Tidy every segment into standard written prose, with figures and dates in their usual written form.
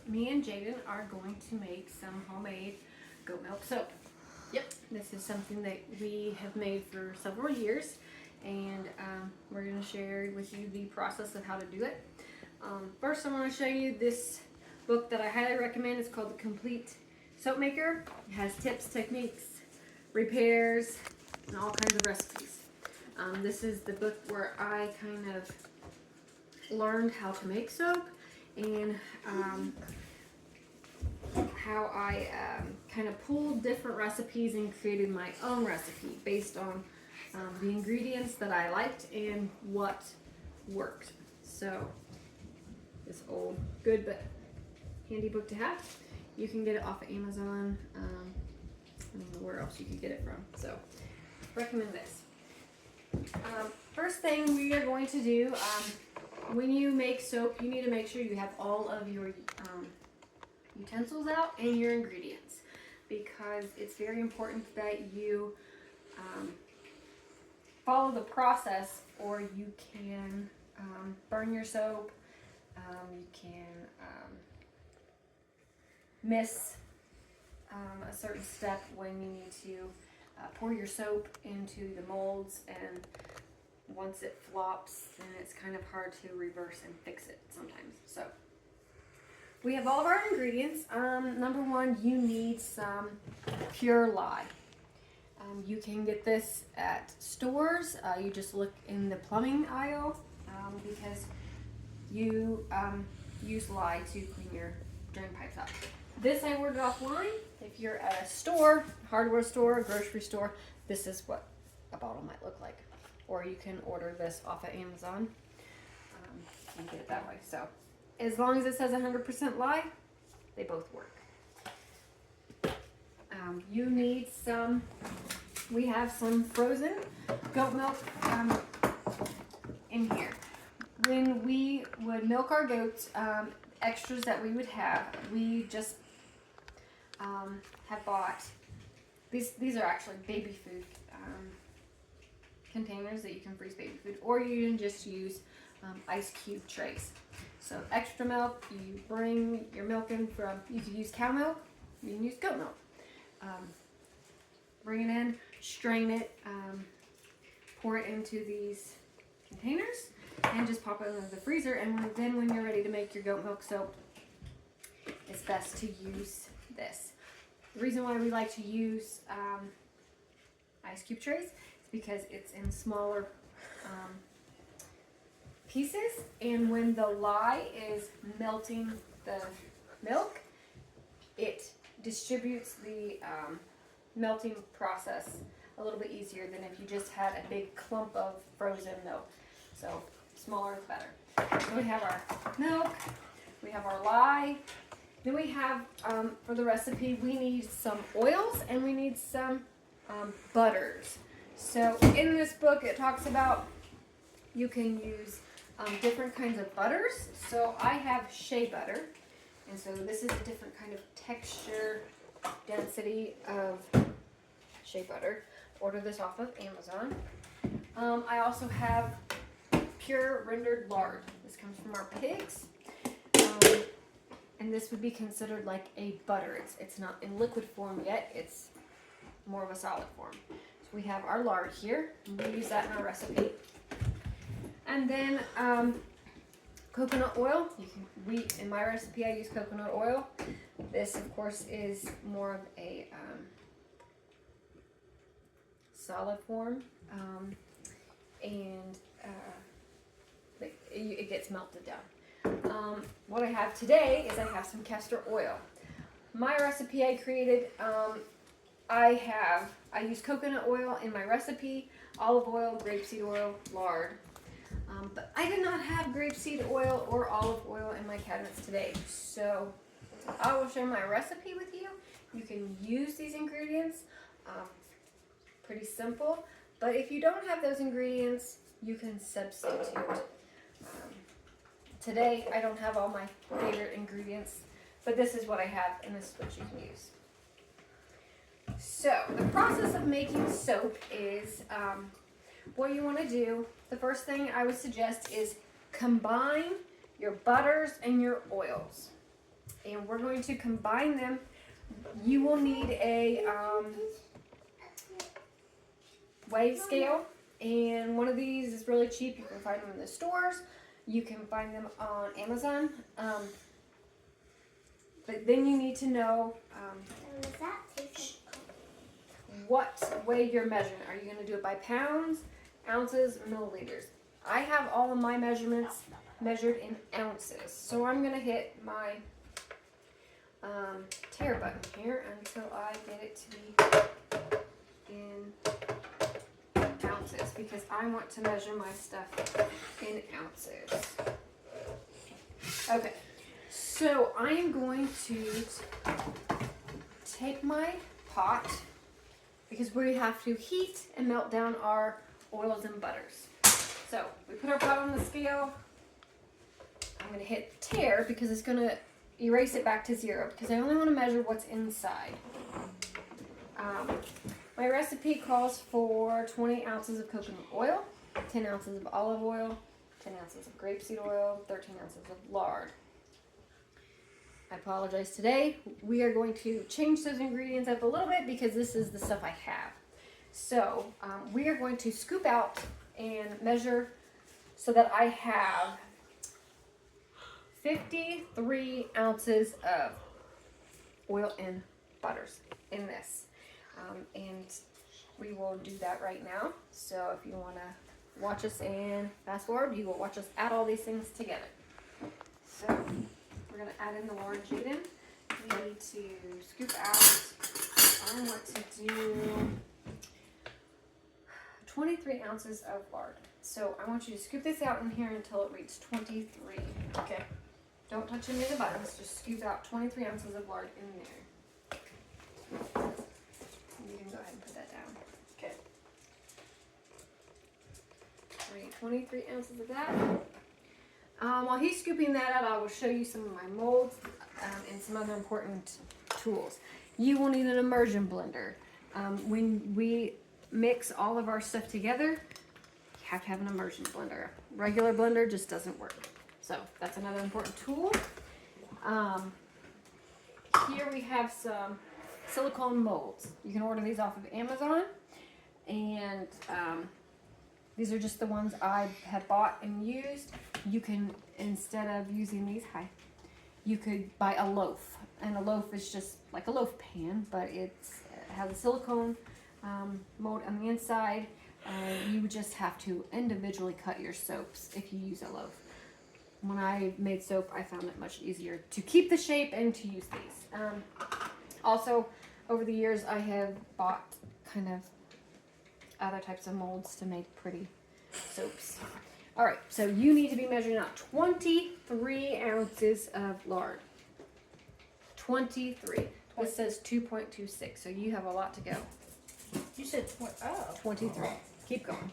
me and Jaden are going to make some homemade goat milk soap. Yep. This is something that we have made for several years, and we're going to share with you the process of how to do it. First, I want to show you this book that I highly recommend. It's called The Complete Soapmaker. It has tips, techniques, repairs, and all kinds of recipes. This is the book where I kind of learned how to make soap, and how I kind of pulled different recipes and created my own recipe based on the ingredients that I liked and what worked. So this old, good but handy book to have. You can get it off of Amazon. I don't know where else you could get it from. So recommend this. First thing we are going to do, when you make soap, you need to make sure you have all of your utensils out and your ingredients, because it's very important that you follow the process, or you can burn your soap. You can miss a certain step when you need to pour your soap into the molds, and once it flops, then it's kind of hard to reverse and fix it sometimes. So we have all of our ingredients. Number one, you need some pure lye. You can get this at stores. You just look in the plumbing aisle, because you use lye to clean your drain pipes out. This I ordered offline. If you're at a store, hardware store, grocery store, this is what a bottle might look like. Or you can order this off of Amazon and get it that way. So as long as it says 100% lye, they both work. You need some, we have some frozen goat milk in here. When we would milk our goats, extras that we would have, we just have bought, these are actually baby food containers that you can freeze baby food, or you can just use ice cube trays. So extra milk, you bring your milk in from, you can use cow milk, you can use goat milk. Bring it in, strain it, pour it into these containers, and just pop it into the freezer. And then when you're ready to make your goat milk soap, it's best to use this. The reason why we like to use ice cube trays is because it's in smaller pieces, and when the lye is melting the milk, it distributes the melting process a little bit easier than if you just had a big clump of frozen milk. So smaller is better. So we have our milk, we have our lye, then we have, for the recipe, we need some oils and we need some butters. So in this book it talks about you can use different kinds of butters. So I have shea butter, and so this is a different kind of texture, density of shea butter. Order this off of Amazon. I also have pure rendered lard. This comes from our pigs, and this would be considered like a butter. It's not in liquid form yet. It's more of a solid form. So we have our lard here, and we use that in our recipe. And then coconut oil. In my recipe, I use coconut oil. This, of course, is more of a solid form, and it gets melted down. What I have today is I have some castor oil. My recipe I created, I use coconut oil in my recipe, olive oil, grapeseed oil, lard. But I did not have grapeseed oil or olive oil in my cabinets today, so I will share my recipe with you. You can use these ingredients, pretty simple, but if you don't have those ingredients, you can substitute. Today I don't have all my favorite ingredients, but this is what I have, and this is what you can use. So the process of making soap is, what you want to do, the first thing I would suggest is combine your butters and your oils. and we're going to combine them. You will need a weigh scale, and one of these is really cheap. You can find them in the stores. You can find them on Amazon. But then you need to know what way you're measuring. Are you going to do it by pounds, ounces, milliliters? I have all of my measurements measured in ounces. So I'm going to hit my tare button here until I get it to be in ounces, because I want to measure my stuff in ounces. Okay, so I am going to take my pot, because we have to heat and melt down our oils and butters. So we put our pot on the scale. I'm going to hit tare because it's going to erase it back to 0, because I only want to measure what's inside. My recipe calls for 20 ounces of coconut oil, 10 ounces of olive oil, 10 ounces of grapeseed oil, 13 ounces of lard. I apologize, today we are going to change those ingredients up a little bit because this is the stuff I have. So we are going to scoop out and measure so that I have 53 ounces of oil and butters in this. And we will do that right now. So if you want to watch us and fast forward, you will watch us add all these things together. So we're going to add in the lard, Jaden. We need to scoop out, I want to do 23 ounces of lard. So I want you to scoop this out in here until it reaches 23. Okay. Don't touch any of the buttons. Just scoop out 23 ounces of lard in there. You can go ahead and put that down. Okay. 23 ounces of that. While he's scooping that out, I will show you some of my molds and some other important tools. You will need an immersion blender. When we mix all of our stuff together, you have to have an immersion blender. Regular blender just doesn't work. So that's another important tool. Here we have some silicone molds. You can order these off of Amazon, and these are just the ones I have bought and used. You can, instead of using these, you could buy a loaf, and a loaf is just like a loaf pan, but it has a silicone mold on the inside. You would just have to individually cut your soaps if you use a loaf. When I made soap, I found it much easier to keep the shape and to use these. Also, over the years, I have bought kind of other types of molds to make pretty soaps. All right, so you need to be measuring out 23 ounces of lard. 23. This says 2.26, so you have a lot to go. You said 23. Keep going.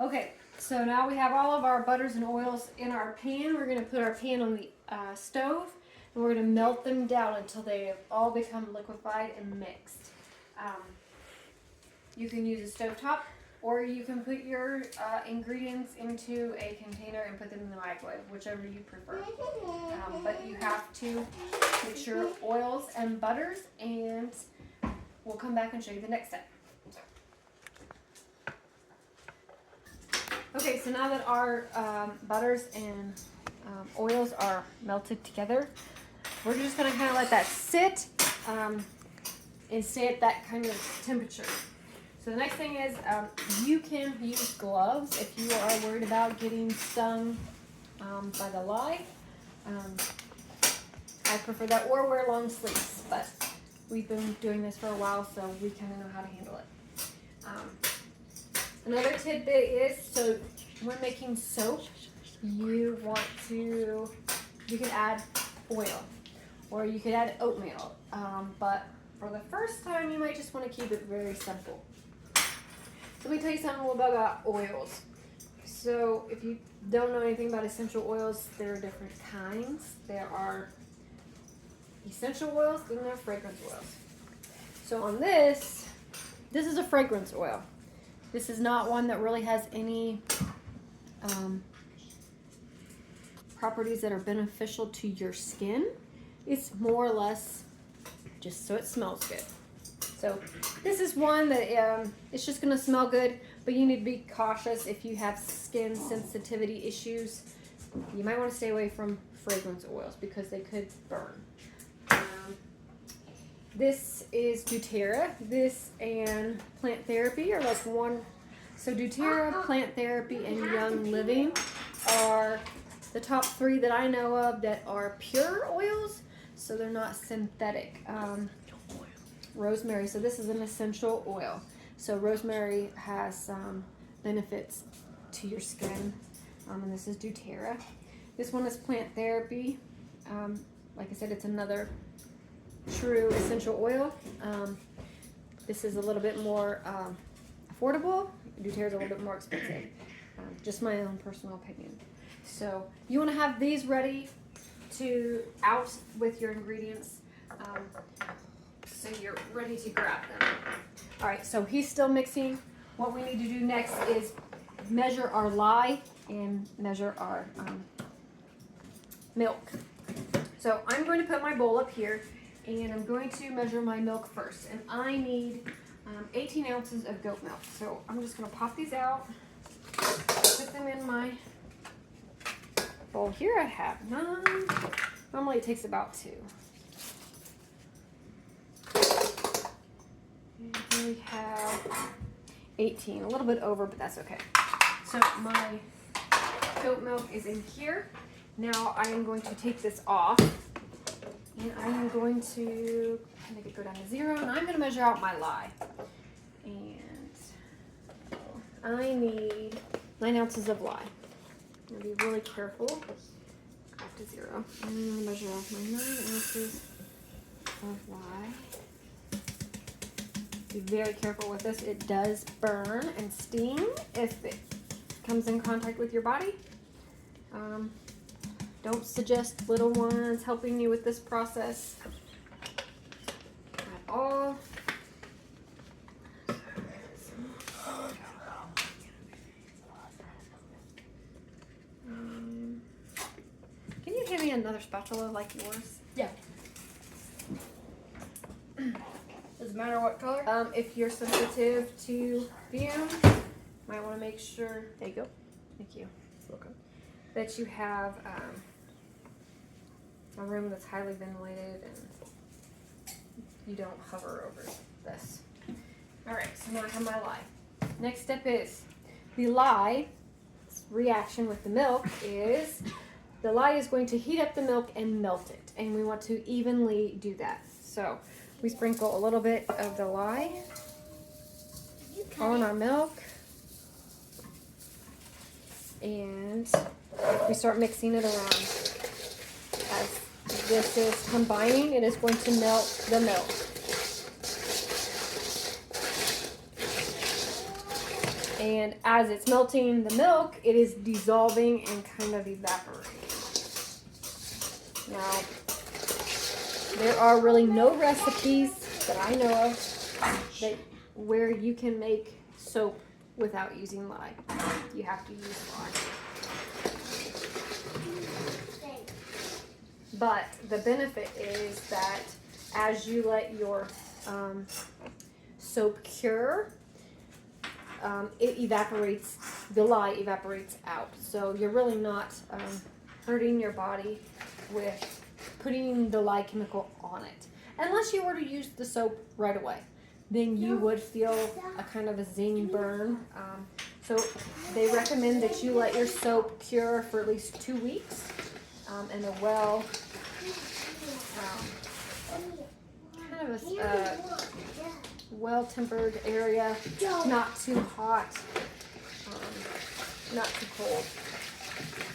Okay, so now we have all of our butters and oils in our pan. We're going to put our pan on the stove, and we're going to melt them down until they have all become liquefied and mixed. You can use a stovetop, or you can put your ingredients into a container and put them in the microwave, whichever you prefer. But you have to mix your oils and butters, and we'll come back and show you the next step. Okay, so now that our butters and oils are melted together, we're just going to kind of let that sit and stay at that kind of temperature. So the next thing is you can use gloves if you are worried about getting stung by the lye. I prefer that, or wear long sleeves, but we've been doing this for a while, so we kind of know how to handle it. Another tidbit is, so when making soap, you can add oil, or you could add oatmeal, but for the first time, you might just want to keep it very simple. So let me tell you something a little bit about oils. So if you don't know anything about essential oils, there are different kinds. There are essential oils, and there are fragrance oils. So on this is a fragrance oil. This is not one that really has any properties that are beneficial to your skin. It's more or less just so it smells good. So this is one that it's just going to smell good, but you need to be cautious if you have skin sensitivity issues. You might want to stay away from fragrance oils because they could burn. This is doTERRA. This and Plant Therapy are like one. So doTERRA, Plant Therapy, and Young Living are the top 3 that I know of that are pure oils. So they're not synthetic. Rosemary. So this is an essential oil. So rosemary has some benefits to your skin. And this is doTERRA. This one is Plant Therapy. Like I said, it's another true essential oil. This is a little bit more affordable. doTERRA is a little bit more expensive. Just my own personal opinion. So you want to have these ready to out with your ingredients, so you're ready to grab them. All right, so he's still mixing. What we need to do next is measure our lye and measure our milk. So I'm going to put my bowl up here, and I'm going to measure my milk first. And I need 18 ounces of goat milk. So I'm just going to pop these out, put them in my bowl. Here I have 9. Normally it takes about 2. And here we have 18. A little bit over, but that's okay. So my goat milk is in here. Now I am going to take this off, and I am going to make it go down to 0, and I'm going to measure out my lye. And I need 9 ounces of lye. I'm going to be really careful. Go up to 0. I'm going to measure off my 9 ounces of lye. Be very careful with this. It does burn and sting if it comes in contact with your body. Don't suggest little ones helping you with this process at all. Can you hand me another spatula like yours? Yeah. Does it matter what color? If you're sensitive to fumes, might want to make sure. There you go. Thank you. Okay. That you have a room that's highly ventilated and you don't hover over this. Alright, so now I have my lye. Next step is the lye reaction with the milk is the lye is going to heat up the milk and melt it. And we want to evenly do that. So we sprinkle a little bit of the lye on our milk. And we start mixing it around. As this is combining, it is going to melt the milk. And as it's melting the milk, it is dissolving and kind of evaporating. Now, there are really no recipes that I know of where you can make soap without using lye. You have to use lye. But the benefit is that as you let your soap cure, it evaporates, the lye evaporates out. So you're really not hurting your body with putting the lye chemical on it. Unless you were to use the soap right away. Then you would feel a kind of a zing burn. So they recommend that you let your soap cure for at least 2 weeks in a kind of a well-tempered area, not too hot, not too cold.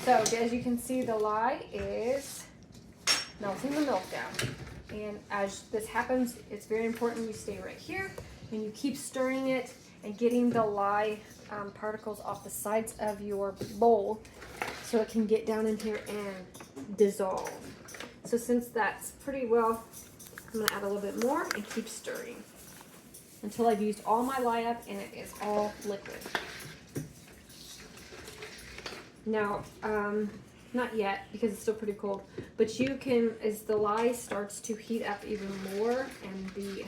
So as you can see, the lye is melting the milk down. And as this happens, it's very important you stay right here and you keep stirring it and getting the lye particles off the sides of your bowl so it can get down in here and dissolve. So since that's pretty well, I'm going to add a little bit more and keep stirring until I've used all my lye up and it is all liquid. Now, Not yet, because it's still pretty cold. But you can, as the lye starts to heat up even more and the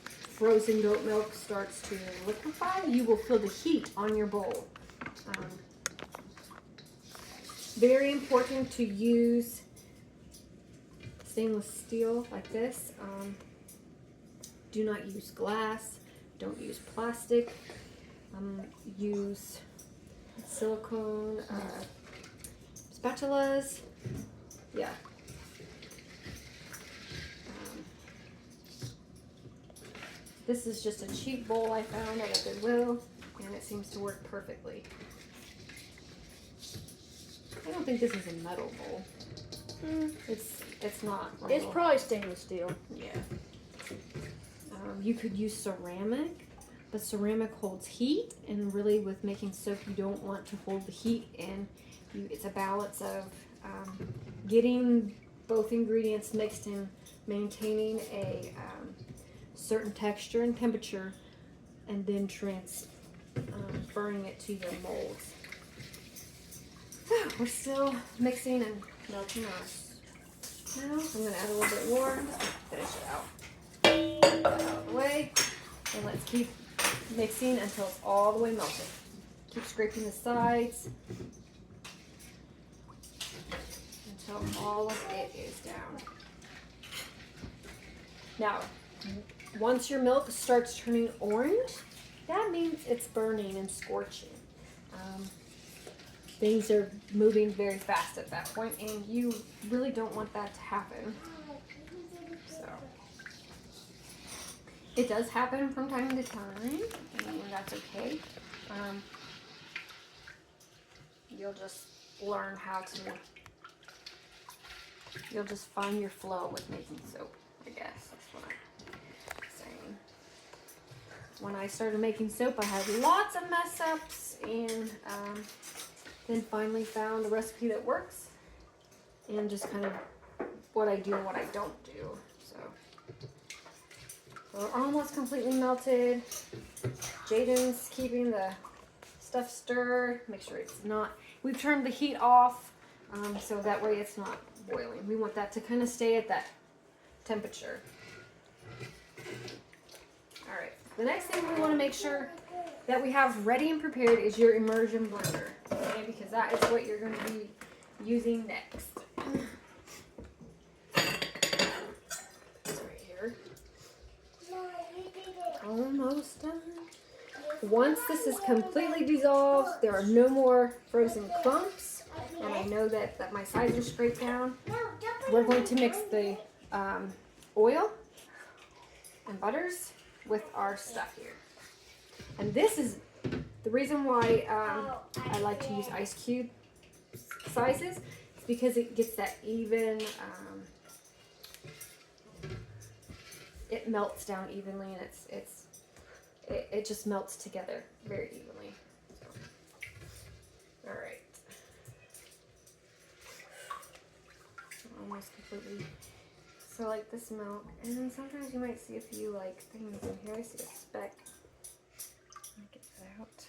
frozen goat milk starts to liquefy, you will feel the heat on your bowl. Very important to use stainless steel like this. Do not use glass. Don't use plastic. Use silicone spatulas. Yeah. This is just a cheap bowl I found at a Goodwill, and it seems to work perfectly. I don't think this is a metal bowl. It's not. It's probably stainless steel. Yeah. You could use ceramic, but ceramic holds heat, and really with making soap, you don't want to hold the heat in. It's a balance of getting both ingredients mixed and maintaining a certain texture and temperature, and then transferring it to your molds. We're still mixing and melting ours. Now I'm going to add a little bit more just to finish it out. Get that out of the way, and let's keep mixing until it's all the way melted. Keep scraping the sides until all of it is down. Now, once your milk starts turning orange, that means it's burning and scorching. Things are moving very fast at that point, and you really don't want that to happen. So, it does happen from time to time, and that's okay. You'll just learn how to, you'll just find your flow with making soap, I guess. That's what I'm saying. When I started making soap, I had lots of mess ups, and then finally found a recipe that works, and just kind of what I do and what I don't do. So we're almost completely melted. Jaden's keeping the stuff stirred. Make sure it's not, we've turned the heat off, so that way it's not boiling. We want that to kind of stay at that temperature. All right, the next thing we want to make sure that we have ready and prepared is your immersion blender, okay? Because that is what you're going to be using next. It's right here. Almost done. Once this is completely dissolved, there are no more frozen clumps, and I know that my sides are scraped down. We're going to mix the oil and butters with our stuff here. And this is the reason why I like to use ice cube sizes. It's because it gets that even, it melts down evenly, and it just melts together very evenly. So, all right. Almost completely. So like this milk, and then sometimes you might see a few like things in here. I see a speck. Get that out.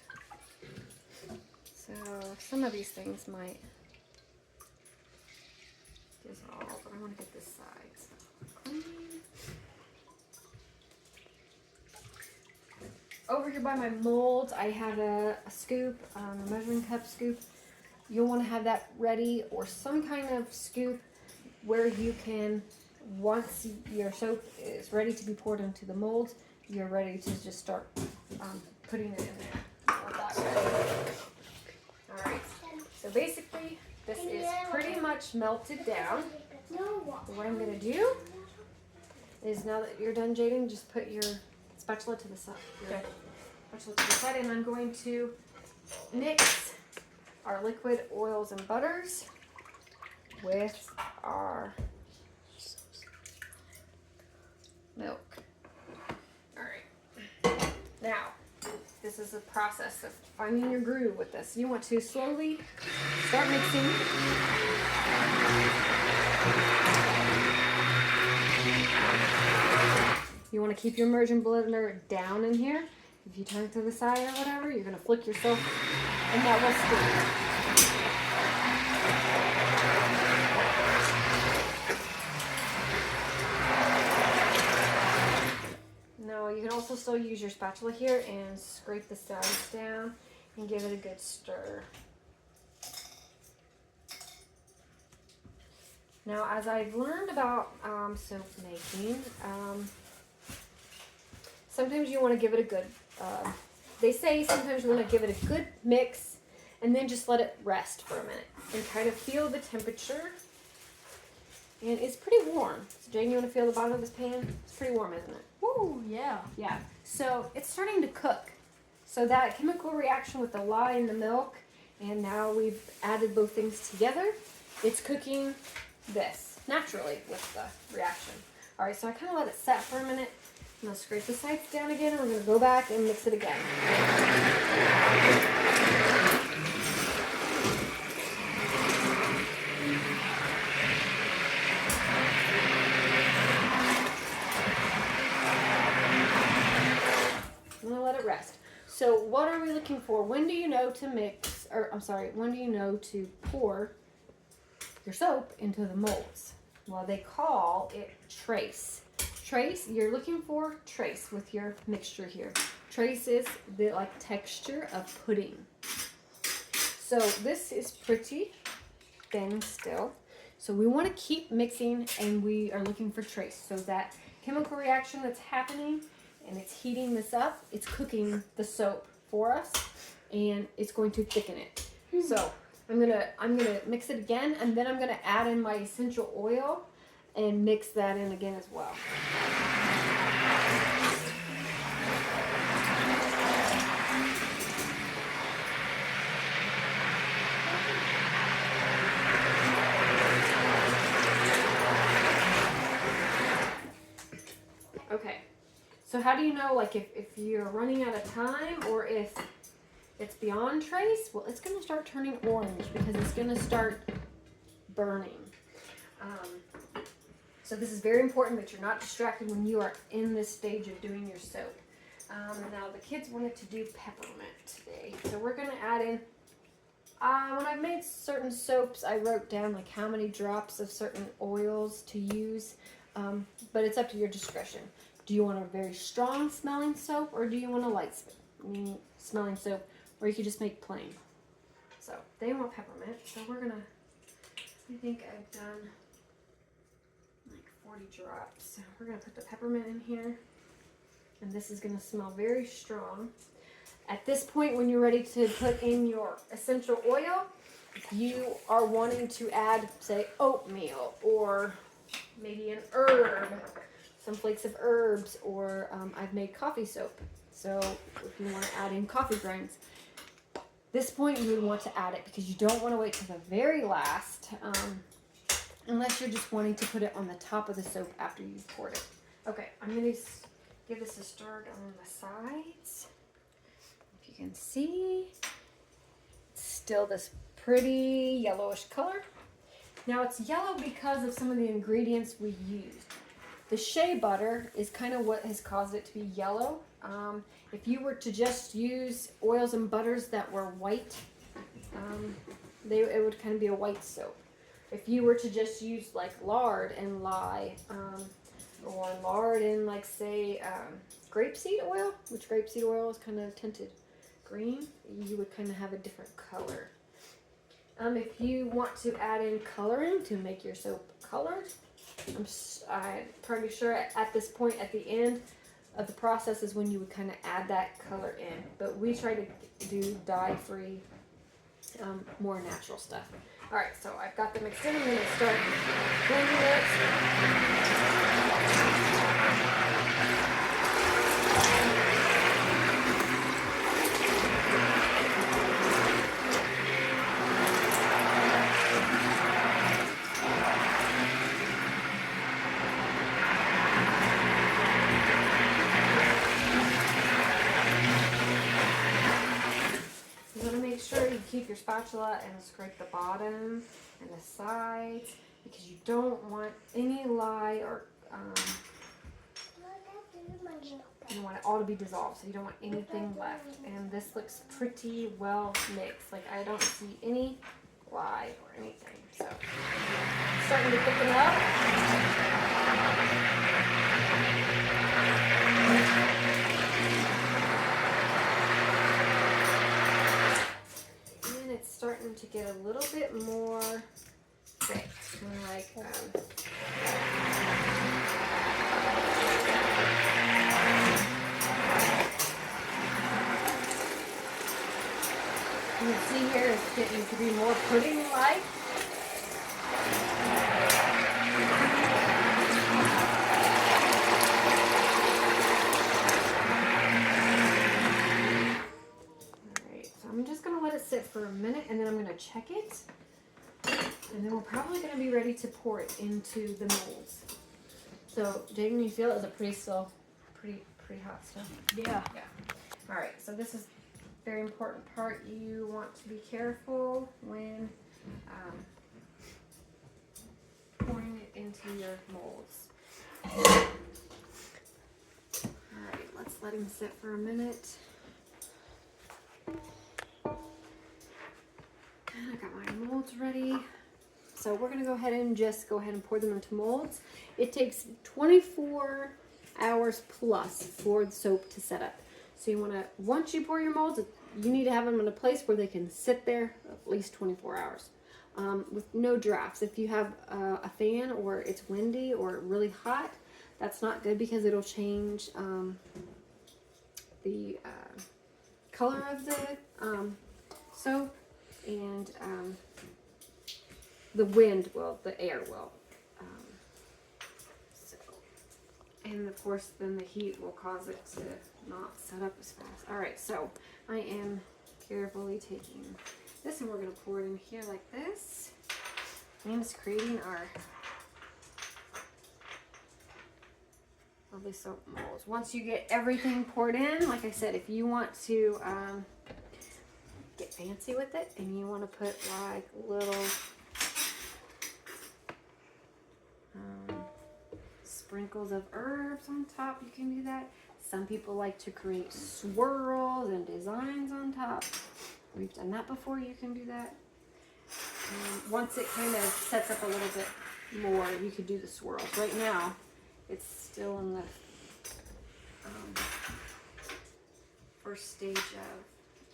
So some of these things might dissolve, but I want to get this side clean. Over here by my molds, I have a scoop, a measuring cup scoop. You'll want to have that ready, or some kind of scoop where you can, once your soap is ready to be poured into the molds, you're ready to just start putting it in there. Alright, so basically this is pretty much melted down. So what I'm going to do is, now that you're done, Jaden, just put your spatula to the side. And I'm going to mix our liquid oils and butters with our milk. Alright, now this is a process of finding your groove with this. You want to slowly start mixing. You want to keep your immersion blender down in here. If you turn it to the side or whatever, you're going to flick yourself, and that will stick. also use your spatula here and scrape the sides down and give it a good stir. Now, as I've learned about soap making, sometimes you want to give it a good, they say sometimes you want to give it a good mix and then just let it rest for a minute and kind of feel the temperature. And it's pretty warm. So Jane, you want to feel the bottom of this pan? It's pretty warm, isn't it? Woo, yeah. Yeah. So it's starting to cook. So that chemical reaction with the lye and the milk, and now we've added both things together, it's cooking this naturally with the reaction. All right, so I kind of let it set for a minute. I'm going to scrape the sides down again, and we're going to go back and mix it again. I'm going to let it rest. So what are we looking for? When do you know to mix, or I'm sorry, when do you know to pour your soap into the molds? Well, they call it trace. Trace, you're looking for trace with your mixture here. Trace is the like texture of pudding. So this is pretty thin still. So we want to keep mixing, and we are looking for trace. So that chemical reaction that's happening and it's heating this up, it's cooking the soap for us, and it's going to thicken it. So I'm gonna mix it again, and then I'm gonna add in my essential oil and mix that in again as well. Okay, so how do you know, like, if you're running out of time or if it's beyond trace? Well, it's going to start turning orange because it's going to start burning. So this is very important that you're not distracted when you are in this stage of doing your soap. Now the kids wanted to do peppermint today, so we're going to add in, when I've made certain soaps, I wrote down like how many drops of certain oils to use, but it's up to your discretion. Do you want a very strong smelling soap, or do you want a light smelling soap, or you could just make plain? So they want peppermint, so we're gonna, I think I've done like 40 drops. So we're gonna put the peppermint in here, and this is gonna smell very strong. At this point, when you're ready to put in your essential oil, if you are wanting to add, say, oatmeal, or maybe an herb, some flakes of herbs, or I've made coffee soap. So if you want to add in coffee grinds, this point you would want to add it because you don't want to wait till the very last, unless you're just wanting to put it on the top of the soap after you've poured it. Okay, I'm going to give this a stir on the sides. If you can see, it's still this pretty yellowish color. Now it's yellow because of some of the ingredients we used. The shea butter is kind of what has caused it to be yellow. If you were to just use oils and butters that were white, it would kind of be a white soap. If you were to just use like lard and lye, or lard and like say grapeseed oil, which grapeseed oil is kind of tinted green, you would kind of have a different color. If you want to add in coloring to make your soap colored, I'm pretty sure at this point at the end of the process is when you would kind of add that color in. But we try to do dye-free, more natural stuff. All right, so I've got them mixed in. I'm going to start blending it. Keep your spatula and scrape the bottom and the sides because you don't want any lye or you want it all to be dissolved, so you don't want anything left. And this looks pretty well mixed. Like I don't see any lye or anything. So it's starting to thicken up. it's starting to get a little bit more thick. Kind of like, you can see here it's getting to be more pudding-like. I'm just going to let it sit for a minute and then I'm going to check it. And then we're probably going to be ready to pour it into the molds. So, Jaden, you feel it? Is it pretty hot still? Yeah. Yeah. All right. So this is a very important part. You want to be careful when pouring it into your molds. All right. Let's let him sit for a minute. I got my molds ready. So we're gonna go ahead and pour them into molds. It takes 24 hours plus for the soap to set up. So you wanna, once you pour your molds, you need to have them in a place where they can sit there at least 24 hours. With no drafts. If you have a fan or it's windy or really hot, that's not good because it'll change the color of the soap. And the wind will, the air will. And of course, then the heat will cause it to not set up as fast. All right, so I am carefully taking this and we're going to pour it in here like this. And it's creating our lovely soap molds. Once you get everything poured in, like I said, if you want to get fancy with it and you want to put like little sprinkles of herbs on top, you can do that. Some people like to create swirls and designs on top. We've done that before. You can do that. Once it kind of sets up a little bit more, you could do the swirls. Right now it's still in the first stage of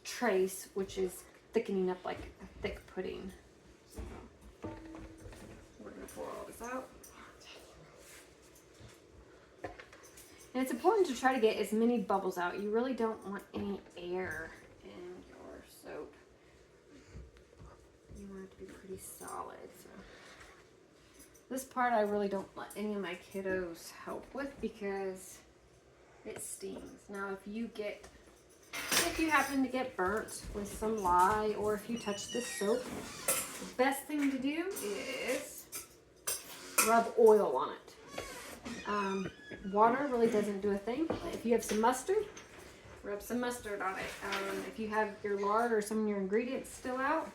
trace, which is thickening up like a thick pudding. So we're going to pour all this out. And it's important to try to get as many bubbles out. You really don't want any air in your soap. You want it to be pretty solid. So this part I really don't let any of my kiddos help with because it stings. Now if you happen to get burnt with some lye or if you touch this soap, the best thing to do is rub oil on it. Water really doesn't do a thing. If you have some mustard, rub some mustard on it. If you have your lard or some of your ingredients still out,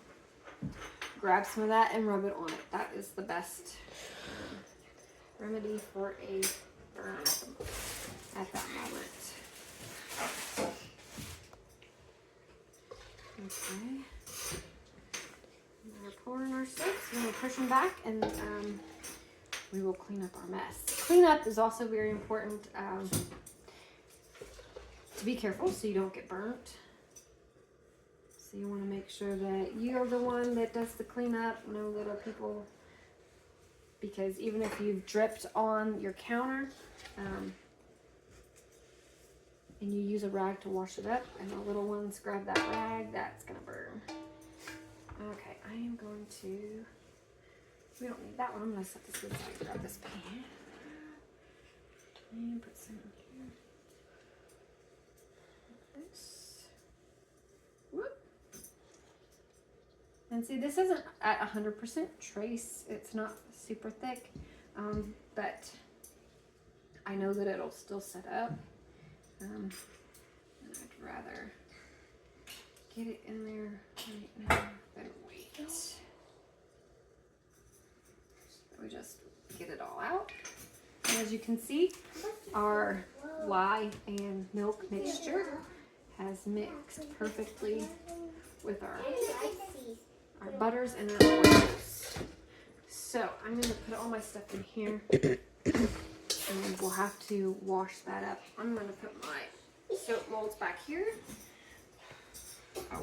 grab some of that and rub it on it. That is the best remedy for a burn at that moment. Okay. We're pouring our soaps and we're pushing back and we will clean up our mess. Cleanup is also very important to be careful so you don't get burnt. So you want to make sure that you're the one that does the cleanup, no little people, because even if you've dripped on your counter and you use a rag to wash it up and the little ones grab that rag, that's going to burn. Okay, I am going to, we don't need that one, I'm going to set this aside, grab this pan and put some in here. Like this. Whoop. And see, this isn't at 100% trace, it's not super thick, but I know that it'll still set up. And I'd rather get it in there right now than wait. So we just get it all out. And as you can see, our lye and milk mixture has mixed perfectly with our butters and our oils. So I'm going to put all my stuff in here. And we'll have to wash that up. I'm going to put my soap molds back here,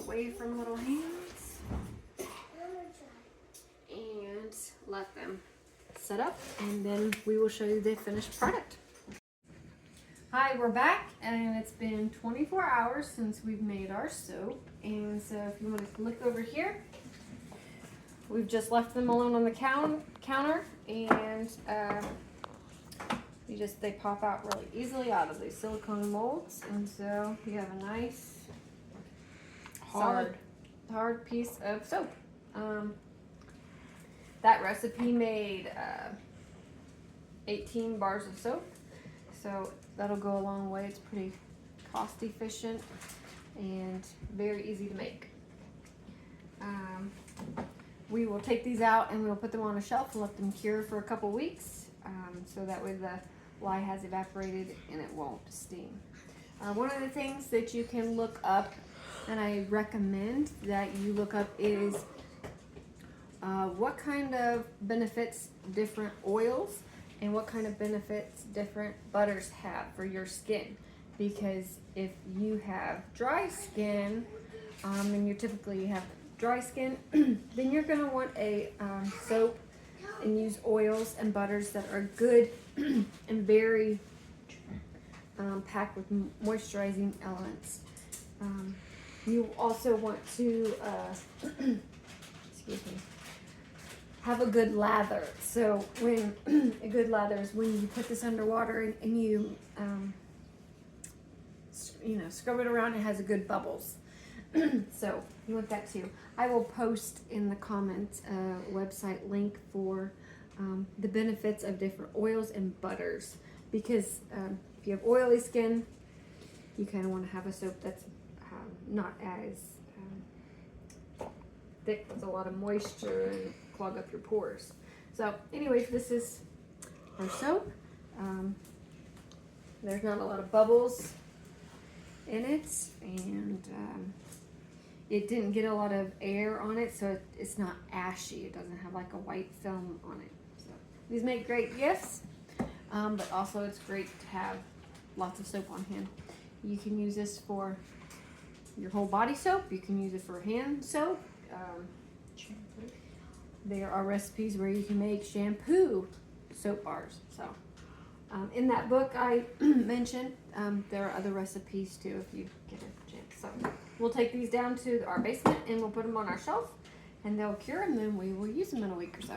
away from little hands. set up, and then we will show you the finished product. Hi, we're back, and it's been 24 hours since we've made our soap. And so if you want to look over here, we've just left them alone on the counter, and they pop out really easily out of these silicone molds, and so you have a nice hard piece of soap. That recipe made 18 bars of soap, so that'll go a long way. It's pretty cost efficient and very easy to make. We will take these out and we'll put them on a shelf and let them cure for a couple weeks, so that way the lye has evaporated and it won't steam. One of the things that you can look up, and I recommend that you look up, is what kind of benefits different oils and what kind of benefits different butters have for your skin. Because if you have dry skin, and you have dry skin, then you're going to want a soap and use oils and butters that are good and very packed with moisturizing elements. You also want to excuse me, have a good lather. So when a good lather is when you put this underwater and you scrub it around, it has a good bubbles. So you want that too. I will post in the comments a website link for the benefits of different oils and butters, because if you have oily skin, you kind of want to have a soap that's not as thick with a lot of moisture and clog up your pores. So anyways, this is our soap. There's not a lot of bubbles in it, and it didn't get a lot of air on it, so it's not ashy. It doesn't have like a white film on it. So these make great gifts, but also it's great to have lots of soap on hand. You can use this for your whole body soap. You can use it for hand soap. There are recipes where you can make shampoo soap bars. So in that book I mentioned, there are other recipes too if you get a chance. So we'll take these down to our basement and we'll put them on our shelf, and they'll cure, and then we will use them in a week or so.